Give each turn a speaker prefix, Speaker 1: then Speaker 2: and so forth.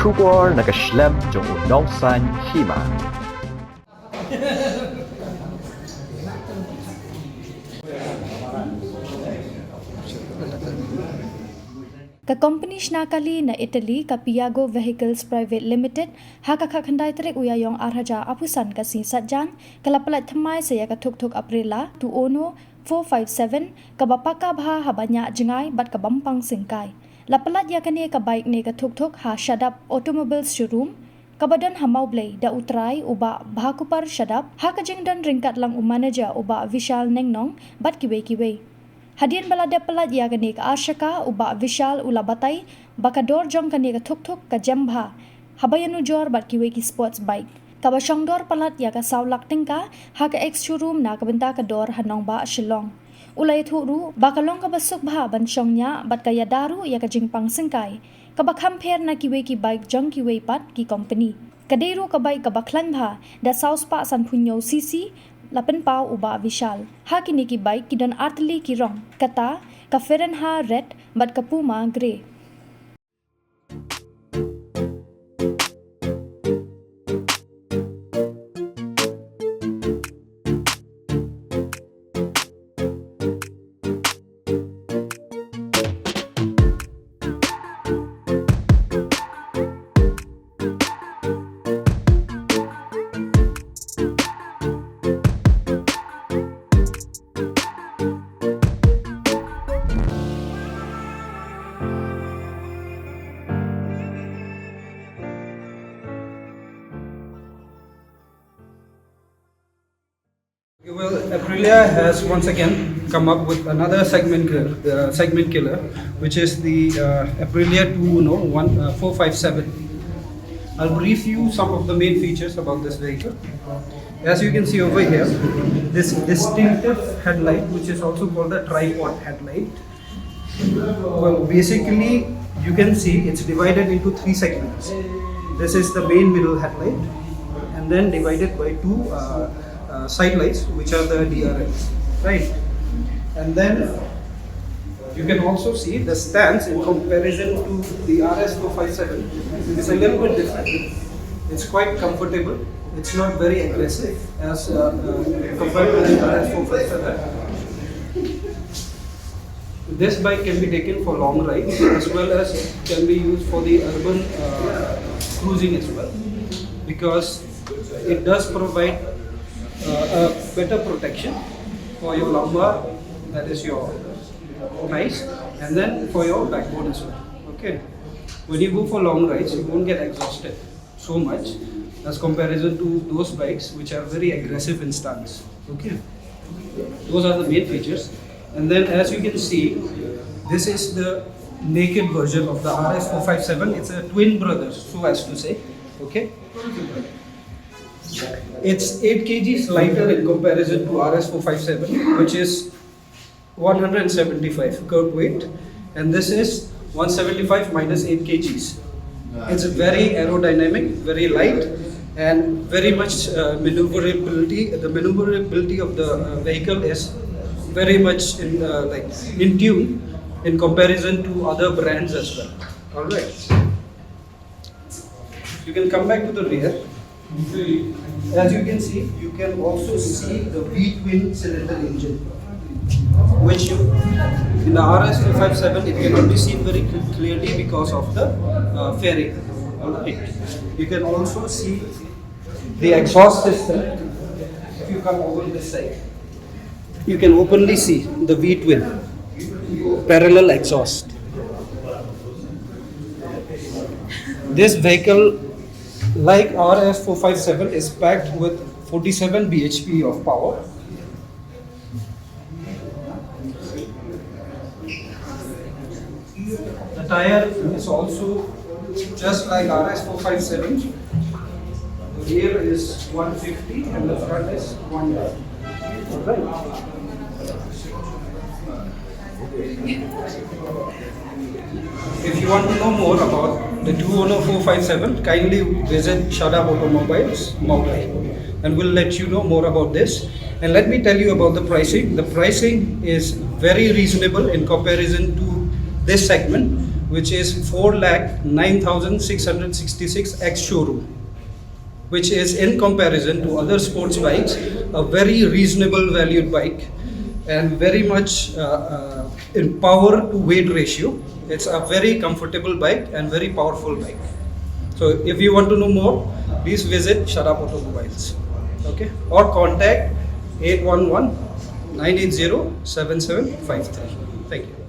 Speaker 1: Schubor nakaschlem jong unongsan Hima.
Speaker 2: Ka company Syngkai na Italy ka Piaggio Vehicles Private Limited haka khandai trek uyayong Arshaka apusan ka sisatjang kalapalat thamai saya ka thuk Aprilia Tuono 457 ka bapaka bha habanya Jngai bat ka bampang Syngkai lapalat ya kane ka bike ne ka thuk ha Shadap Automobile Showroom kabadan hamau blai da utrai uba bhakupar Shadap haka jengdan ringkat lang manager uba Vishal Nengnong bat kiwe Hadian balada pelat ya kani ka Arshaka uba Vishal ulabatai bakador jong kani ka thuk ka jambha habayanu jor bat kiwe ki sports bike ka basongdor pelat ya ka saulak tingka ha ka ex showroom na ka benta ka dor hanong ba Shillong ulai thuru bakalong ka basuk bha banshongnya bat ka yadaru ya ka jingpang Syngkai ka bakhamper na kiwe ki bike jong kiwe pat ki company kaderu ka bike ka baklan bha da saus pa san punyo cc Lapen pau uba Vishal. Ha kini ki bike ki don artli ki rong. Kata ka Ferenha red bat ka Puma grey.
Speaker 3: Well, Aprilia has once again come up with another segment killer, which is the Aprilia Tuono 457. I'll brief you some of the main features about this vehicle. As you can see over here, this distinctive headlight, which is also called a tripod headlight. Well, basically, you can see it's divided into three segments. This is the main middle headlight, and then divided by two side lights, which are the DRLs, right? And then you can also see the stance in comparison to the RS457 is a little bit different. It's quite comfortable. It's not very aggressive as compared to the RS457. This bike can be taken for long rides as well as can be used for the urban cruising as well, because it does provide a better protection for your lumbar, that is your thighs, and then for your backbone as well. Okay, when you go for long rides, you won't get exhausted so much as comparison to those bikes which are very aggressive in stance. Okay, those are the main features. And then, as you can see, this is the naked version of the RS457. It's a twin brothers, so as to say. Okay. It's 8 kgs lighter in comparison to RS457, which is 175 curb weight, and this is 175 minus 8 kgs. It's very aerodynamic, very light, and very much maneuverability. The maneuverability of the vehicle is very much in tune in comparison to other brands as well. All right. You can come back to the rear. As you can see, you can also see the V-twin cylinder engine, which in the RS457 it cannot be seen very clearly because of the fairing. Alright. You can also see the exhaust system. If you come over this side, you can openly see the V-twin parallel exhaust. This vehicle, like RS457, is packed with 47 bhp of power. The tire is also just like RS457. The rear is 150 and the front is 100. Alright. If you want to know more about the Tuono 457, kindly visit Shadap Automobiles, Mumbai, and we'll let you know more about this. And let me tell you about the pricing. The pricing is very reasonable in comparison to this segment, which is 4,09,666 ex showroom, which is in comparison to other sports bikes a very reasonable valued bike and very much in power to weight ratio. It's a very comfortable bike and very powerful bike. So if you want to know more, please visit Sharap Automobiles, okay, or contact 811-980-7753. Thank you.